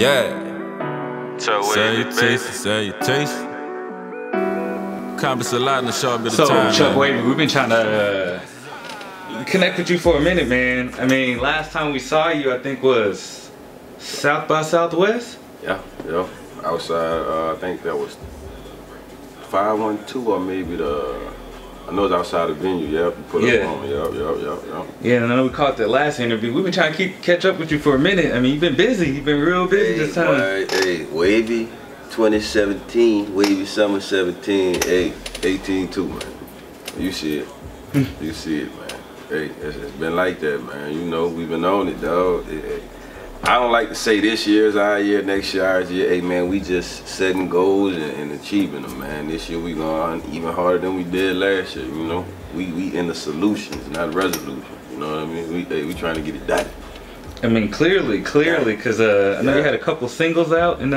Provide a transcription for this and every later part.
Yeah. Salutation. Accomplish a lot in a short bit of time. So, ChuckWavy, we've been trying to connect with you for a minute, man. I mean, last time we saw you, I think was South by Southwest? Yeah. Outside, I think that was 512 or maybe I know it's outside the venue, yep. You put up on me, yep. Yeah, and I know we caught that last interview. We've been trying to catch up with you for a minute. I mean, you've been busy. You've been real busy this time. Hey, Wavy 2017, Wavy Summer 17, hey, 18-2, man. You see it. You see it, man. Hey, it's been like that, man. You know, we've been on it, dog. I don't like to say this year's our year, next year our year. Hey, man, we just setting goals and achieving them, man. This year we going even harder than we did last year, you know. We in the solutions, not resolutions, you know what I mean? We trying to get it done. I mean, clearly, because I know you had a couple singles out, and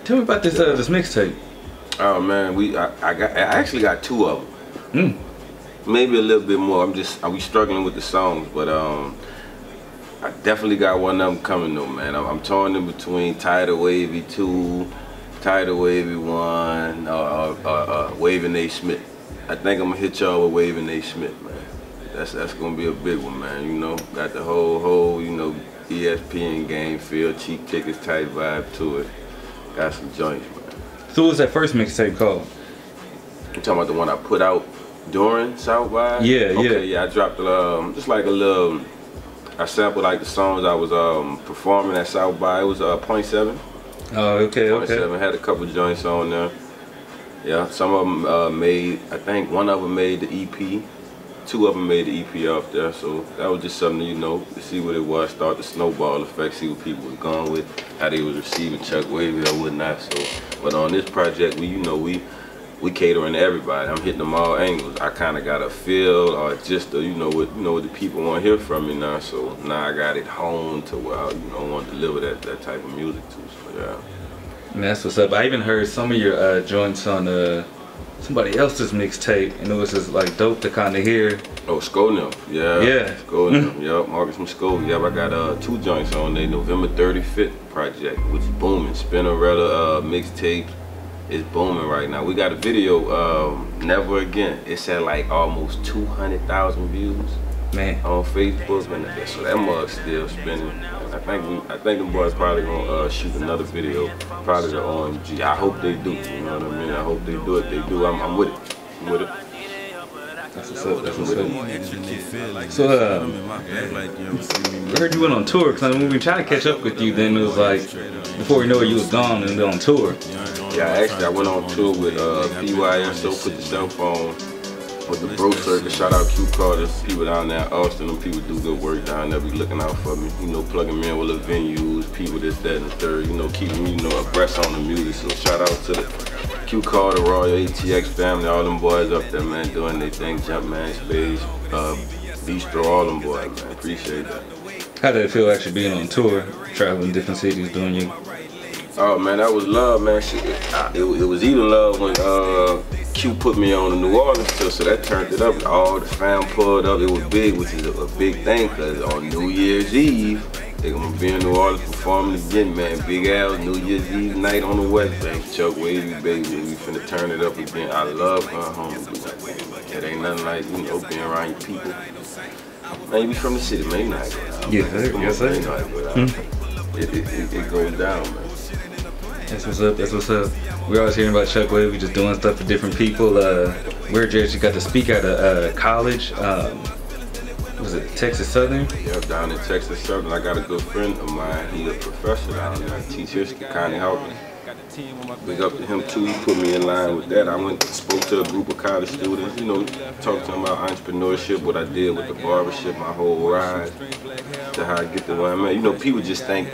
tell me about this this mixtape. Oh man, I actually got 2 of them. Maybe a little bit more. We struggling with the songs, but I definitely got one of them coming though, man. I'm torn in between Tidal Wavy 2, Tidal Wavy 1, Wavy and A. Smith. I think I'm gonna hit y'all with Wavy and A. Smith, man. That's gonna be a big one, man. You know, got the whole you know, ESPN game feel, cheap tickets, tight vibe to it. Got some joints, man. So what was that first mixtape called? You talking about the one I put out during South by? Yeah. I dropped just like a little. I sampled like the songs I was performing at South by. It was .7. Oh, okay. 0.7 had a couple joints on there. Yeah, some of them made. I think one of them made the EP. 2 of them made the EP off there. So that was just something, you know, to see what it was. Start the snowball effect. See what people was going with, how they was receiving ChuckWavy or whatnot. So, but on this project, we catering to everybody. I'm hitting them all angles. I kind of got a feel or just you know what the people want to hear from me now. So now I got it honed to where I, you know, want to deliver that type of music too. So yeah. And that's what's up. I even heard some of your joints on somebody else's mixtape, and it was just like dope to kind of hear. Oh, Skolnil, yeah. Skolnil, yep. Marcus from Skol, yep. I got 2 joints on there. November 35th project, which is booming. Spinnerella mixtape. It's booming right now. We got a video, Never Again. It's at like almost 200,000 views, man, on Facebook, and so that mug's still spinning. I think them boys probably gonna shoot another video, probably the OMG. I hope they do. You know what I mean? I hope they do it. They do. I'm with it. I'm with it. That's what's up. That's what's up. So, I heard you went on tour, because when we tried to catch up with you, then it was like, before we know it, you was gone and on tour. Yeah, actually, I went on tour with PYSO, Put Yourself On, with the Bro Circuit. Shout out Q Carter, people down there in Austin. Them people do good work down there, be looking out for me. You know, plugging me in with the venues, people this, that, and the third. You know, keeping me, you know, abreast on the music. So shout out to the Q Carter, Royal ATX family, all them boys up there, man, doing their thing. Jumpman, Space, Bistro, all them boys, man. Appreciate that. How did it feel actually being on tour, traveling different cities, doing you? Oh man, that was love, man. It was even love when Q put me on the New Orleans tour, so that turned it up. All the fam pulled up. It was big, which is a big thing, because on New Year's Eve, they're gonna be in New Orleans performing again, man. Big Al, New Year's Eve night on the West Bank. ChuckWavy, baby, we finna turn it up again. I love going home and do that thing. It ain't nothing like, you know, being around your people. Man, you be from the city, man. You know how it goes out. Yes, sir. You know how it goes out. It goes down, man. That's what's up. That's what's up. We're always hearing about ChuckWavy just doing stuff for different people. Where you actually got to speak at a college. Was it Texas Southern? Yeah, down in Texas Southern. I got a good friend of mine. He's a professor down there. I teach history, Connie Hawkins. Big up to him too. He put me in line with that. I went and spoke to a group of college students. You know, talked to them about entrepreneurship, what I did with the barbershop, my whole ride to how I get to where I'm at. You know, people just think.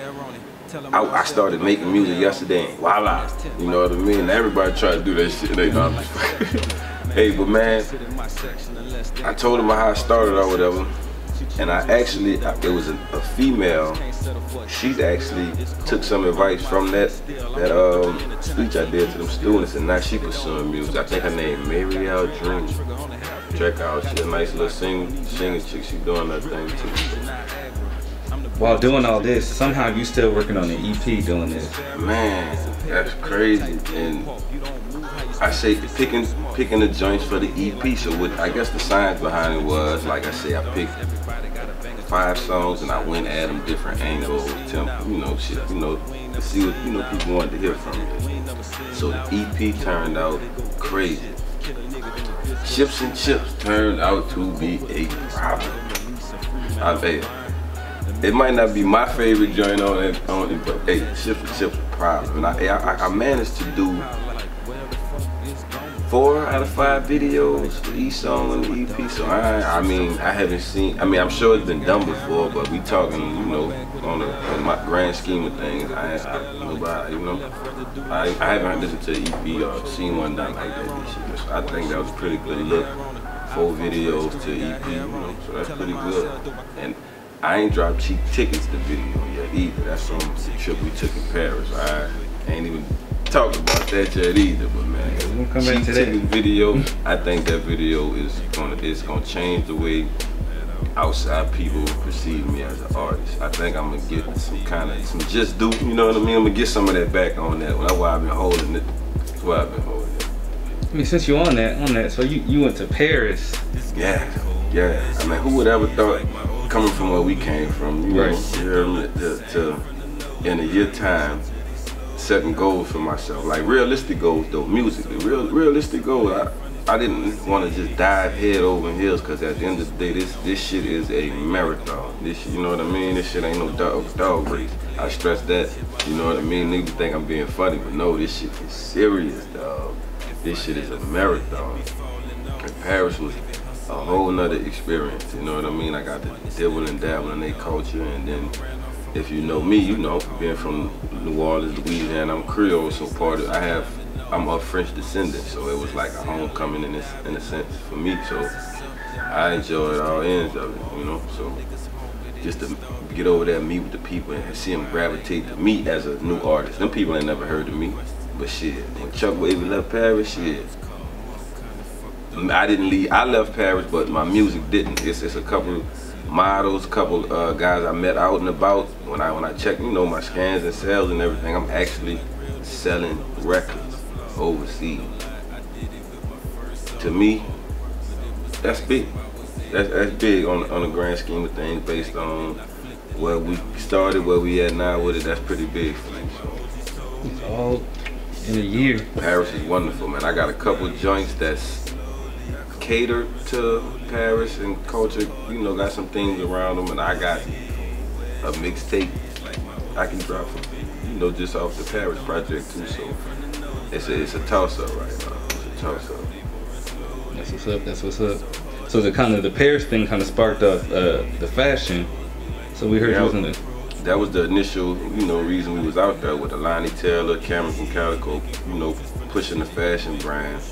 I started making music yesterday and voila, you know what I mean? And everybody try to do that shit. They know I'm just hey, but man, I told them how I started or whatever, and it was a female. She actually took some advice from that speech I did to them students, and now she pursuing music. I think her name Marielle Dream. Check out, she's a nice little singer chick. She doing that thing too. while doing all this, somehow you still working on the EP doing this. Man, that's crazy. And I say picking the joints for the EP. So what I guess the science behind it was, like I say, I picked 5 songs and I went at them different angles, tempo, you know, shit, you know, to see what, you know, people wanted to hear from me. So the EP turned out crazy. Chips and Chips turned out to be a problem. I bet. It might not be my favorite joint on it, but hey, Chips and Chips a problem. And I managed to do 4 out of 5 videos for each song on the EP. So I mean, I haven't seen. I mean, I'm sure it's been done before, but we talking, you know, on my grand scheme of things. I haven't listened to the EP or seen one done like that this year. So I think that was a pretty good look. 4 videos to EP, you know, so that's pretty good. And I ain't dropped cheap tickets to video yet either. That's on the trip we took in Paris. I ain't even talked about that yet either, but man, we'll come cheap back to ticket that video. I think that video is gonna change the way outside people perceive me as an artist. I think I'm gonna get some just do, you know what I mean? I'm gonna get some of that back on that. That's why I've been holding it. That's why I've been holding it. I mean, since you're on that, so you went to Paris. Yeah. I mean, who would ever thought, coming from where we came from, you know, to in a year time, setting goals for myself, like realistic goals though, musically, realistic goals. I didn't want to just dive head over heels, because at the end of the day, this shit is a marathon. This shit, you know what I mean? This shit ain't no dog race. I stress that, you know what I mean? Niggas think I'm being funny, but no, this shit is serious, dog. This shit is a marathon. And Paris was a whole nother experience, you know what I mean? I got to dibble and dabble in their culture, and then if you know me, you know, being from New Orleans, Louisiana, I'm Creole, so I'm of French descendant, so it was like a homecoming in a sense for me, so I enjoyed all ends of it, you know, so just to get over there and meet with the people and see them gravitate to me as a new artist. Them people ain't never heard of me, but shit, when ChuckWavy left Paris, shit, I didn't leave. I left Paris, but my music didn't. It's a couple models, couple guys I met out and about. When I check, you know, my scans and sales and everything, I'm actually selling records overseas. To me, that's big. That's big on the grand scheme of things, based on where we started, where we at now with it. That's pretty big for me. So. It's all in a year. Paris is wonderful, man. I got a couple joints that's catered to Paris and culture, you know, got some things around them, and I got a mixtape I can drop from, you know, just off the Paris project too. So it's a toss up right now. It's a toss up. That's what's up. That's what's up. So the Paris thing kind of sparked up the fashion. So we heard you was in the. That was the initial, you know, reason we was out there with Alani Taylor, Cameron from Calico, you know, pushing the fashion brand.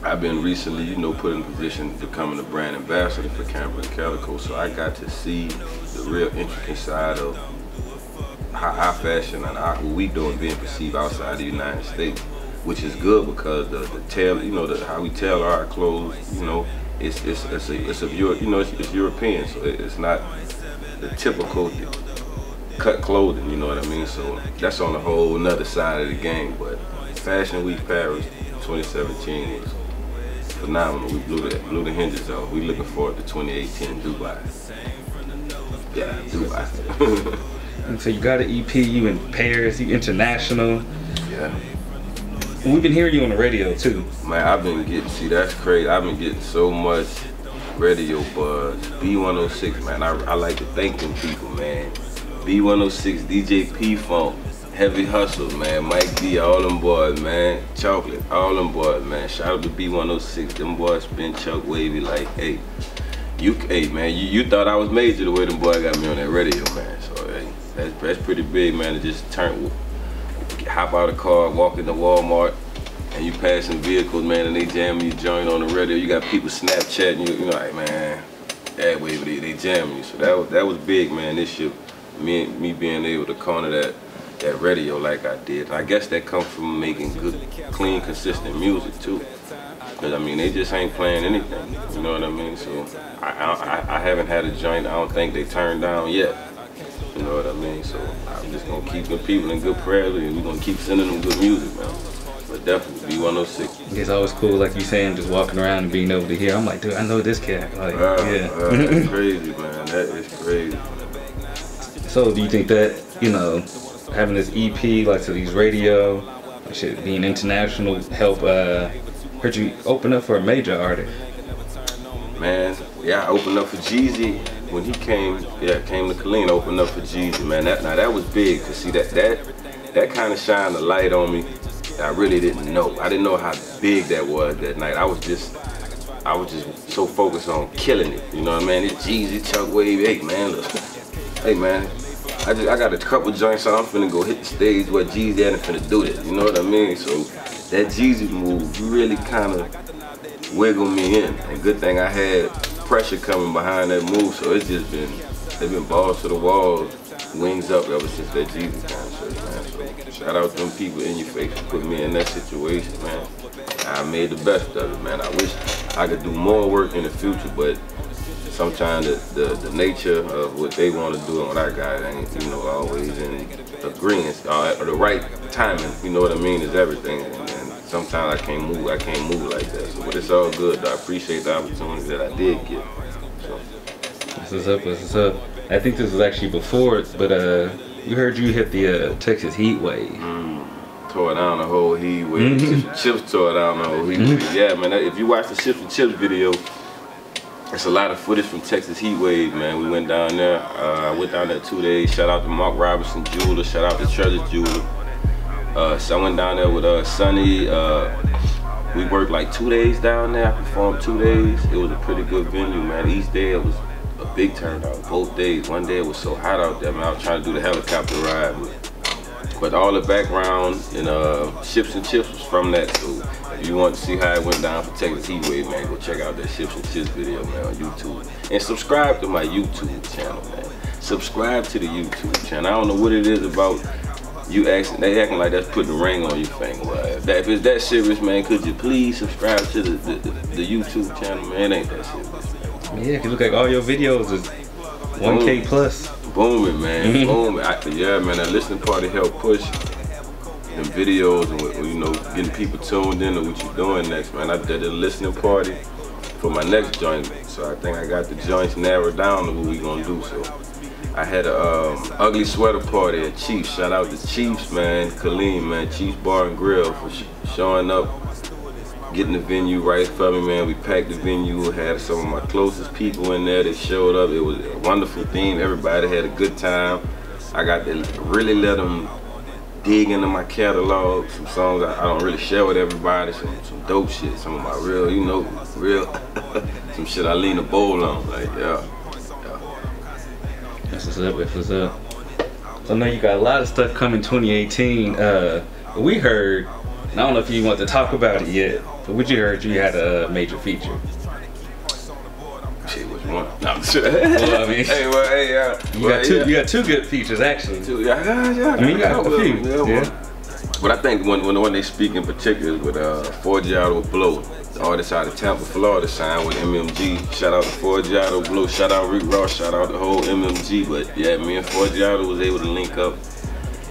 I've been recently, you know, put in a position to becoming a brand ambassador for Cameron Calico, so I got to see the real intricate side of how our fashion and what we doing being perceived outside the United States, which is good because the tail, you know, how we tailor our clothes, you know, it's European, so it's not the typical cut clothing, you know what I mean? So that's on a whole nother side of the game. But Fashion Week Paris 2017 was phenomenal. We blew the hinges off. We looking forward to 2018 Dubai. Yeah, Dubai. And so you got an EP, you in Paris, you international. Yeah. And we've been hearing you on the radio too. Man, I've been getting, see that's crazy. I've been getting so much radio buzz. B106, man, I like to thank them people, man. B106, DJ P-Funk, Heavy Hustle, man, Mike D, all them boys, man, Chocolate, all them boys, man. Shout out to B106, them boys been ChuckWavy like, hey, man, you thought I was major the way them boys got me on that radio, man. So hey, that's pretty big, man, to just hop out of the car, walk into Walmart, and you passing vehicles, man, and they jamming you joint on the radio. You got people Snapchatting you, you know, like, man, that way they jamming you. So that was big, man, this shit. Me being able to corner that radio like I did. I guess that comes from making good, clean, consistent music too. Cause I mean, they just ain't playing anything. You know what I mean? So I haven't had a joint I don't think they turned down yet. You know what I mean? So I'm just gonna keep them people in good prayers, and we're gonna keep sending them good music, man. But definitely B106. It's always cool, like you saying, just walking around and being able to hear. I'm like, dude, I know this cat. Like, yeah. That's crazy, man. That is crazy. So do you think that, you know, having this EP, like to these radio, like shit, being international, help hurt you open up for a major artist? Man, yeah, I opened up for Jeezy when he came. Yeah, came to Killeen, opened up for Jeezy, man. That was big, cause see that kind of shined a light on me. I really didn't know. I didn't know how big that was that night. I was just so focused on killing it. You know what I mean? It's Jeezy, ChuckWavy. Hey man, look. Hey man, I got a couple joints, so I'm finna go hit the stage where Jeezy ain't finna do it. You know what I mean? So that Jeezy move really kind of wiggled me in. And good thing I had pressure coming behind that move, so it's been balls to the walls, wings up ever since that Jeezy concert, man. So shout out to them people in your face for putting me in that situation, man. I made the best of it, man. I wish I could do more work in the future, but sometimes the nature of what they want to do and what I got ain't, you know, always in agreement, or the right timing, you know what I mean, is everything. And sometimes I can't move like that. So, but it's all good, though. I appreciate the opportunity that I did get. So. What's up? I think this was actually before it, but we heard you hit the Texas heat wave. Tore down the whole heat wave. Chips tore down the whole heat wave. Yeah, man, if you watch the Chips and Chips video, it's a lot of footage from Texas heat wave, man. We went down there. I went down there 2 days. Shout out to Mark Robinson Jeweler. Shout out to Treasure Jeweler. So I went down there with Sonny. We worked like 2 days down there. I performed 2 days. It was a pretty good venue, man. Each day it was a big turnout. Both days. One day it was so hot out there, man. I was trying to do the helicopter ride. But all the background and Chips and Chips was from that. So if you want to see how it went down for Texas heat wave, man, go check out that Chips and Chips video, man, on YouTube. And subscribe to my YouTube channel, man. Subscribe to the YouTube channel. I don't know what it is about you they acting like that's putting a ring on your finger. Well, if it's that serious, man, could you please subscribe to the YouTube channel, man? It ain't that serious, man. Yeah, if you look like all your videos is 1K plus. Booming, man. Booming. Yeah, man, that listening party helped push them videos and, you know, getting people tuned in to what you're doing next, man. I did a listening party for my next joint, so I think I got the joints narrowed down to what we gonna do. So I had a ugly sweater party at Chiefs. Shout out to Chiefs, man. Killeen, man. Chiefs Bar and Grill for showing up, getting the venue right for me, man. We packed the venue, had some of my closest people in there that showed up. It was a wonderful theme. Everybody had a good time. I got to really let them dig into my catalog. Some songs I don't really share with everybody. Some dope shit. Some of my real, you know, some shit I lean a bowl on. Like, yeah. That's what's up. So I know you got a lot of stuff coming 2018. We heard, I don't know if you want to talk about it yet, but we heard you had a major feature. Shit, which one? No, I'm sure. Well, I mean, you got two good features actually. Yeah. I mean, you got a few. Yeah. But I think when the one they speak in particular is with Forgiato Blow. The artist out of Tampa, Florida, signed with MMG. Shout out to Forgiato Blow, shout out Rick Ross, shout out the whole MMG. But yeah, me and Forgiato was able to link up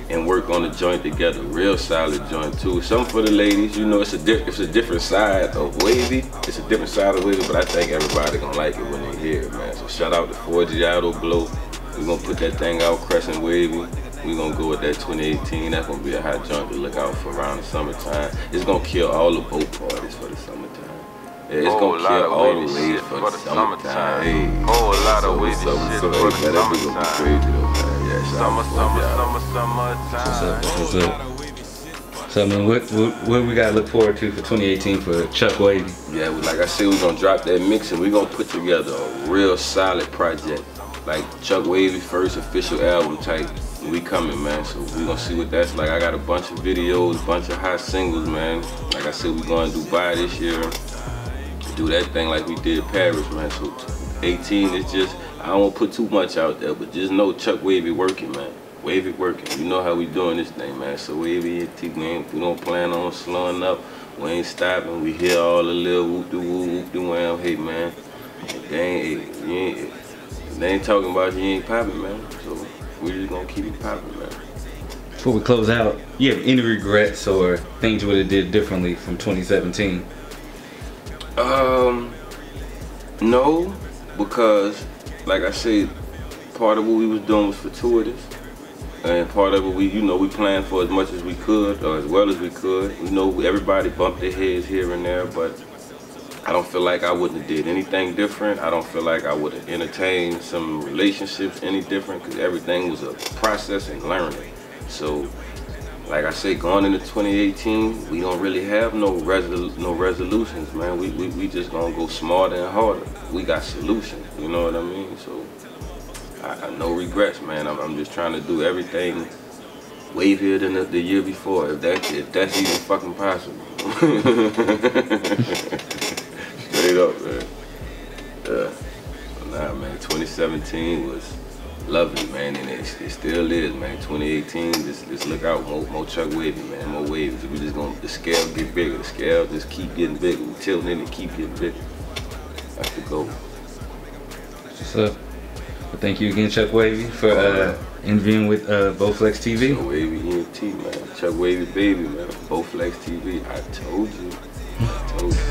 and work on the joint together. Real solid joint too. Something for the ladies, you know, it's a different side of Wavy. It's a different side of Wavy, but I think everybody gonna like it when they hear it, man. So shout out to Forgiato Blow. We're gonna put that thing out, Crescent Wavy. We're gonna go with that 2018. That's gonna be a hot joint to look out for around the summertime. It's gonna kill all the boat parties for the summertime. Yeah, it's gonna kill all the ladies for the summertime. Hey, whole lot of wavy shit for the summertime. Summertime. What's up? So I mean, what we gotta look forward to for 2018 for ChuckWavy? Yeah, like I said, we're gonna drop that mix and we're gonna put together a real solid project. Like ChuckWavy first official album type. We coming, man, so we gonna see what that's like. I got a bunch of videos, a bunch of hot singles, man. Like I said, we going to Dubai this year. Do that thing like we did Paris, man. So 18 is just, I don't want to put too much out there, but just know ChuckWavy working, man. Wavy working. You know how we doing this thing, man. So Wavy, man, we don't plan on slowing up. We ain't stopping. We hear all the little whoop-de-woo, whoop-de-wham. Hey, man, they ain't talking about you ain't popping, man. So we just gonna keep it popping, man. Before we close out, you have any regrets or things you would have did differently from 2017? No, because like I said, part of what we was doing was fortuitous, and part of it we planned for as much as we could, or as well as we could. You know, everybody bumped their heads here and there, but I don't feel like I wouldn't have did anything different. I don't feel like I would have entertained some relationships any different, because everything was a process and learning. So, like I say, going into 2018, we don't really have no resolutions, man. We just gonna go smarter and harder. We got solutions, you know what I mean? So, I no regrets, man. I'm just trying to do everything way better than the year before, if that's even fucking possible. Straight up, man. Nah, man. 2017 was lovely, man, and it still is, man. 2018, just look out, more ChuckWavy, man, more waves. We just gonna, the scale get bigger. The scale just keep getting bigger. We tilting in and keep getting bigger. That's the goal. What's up? Well, thank you again, ChuckWavy, for interviewing with BoFlex TV. ChuckWavy ENT, man. ChuckWavy baby, man. BoFlex TV. I told you.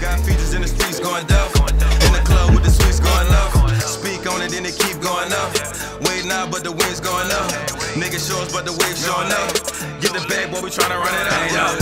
Got features in the streets going down. In the club with the sweets going up. Speak on it, then it keep going up. Waiting out, but the wind's going up. Niggas shows, but the waves showing up. Get the bag, boy, we tryna run it up.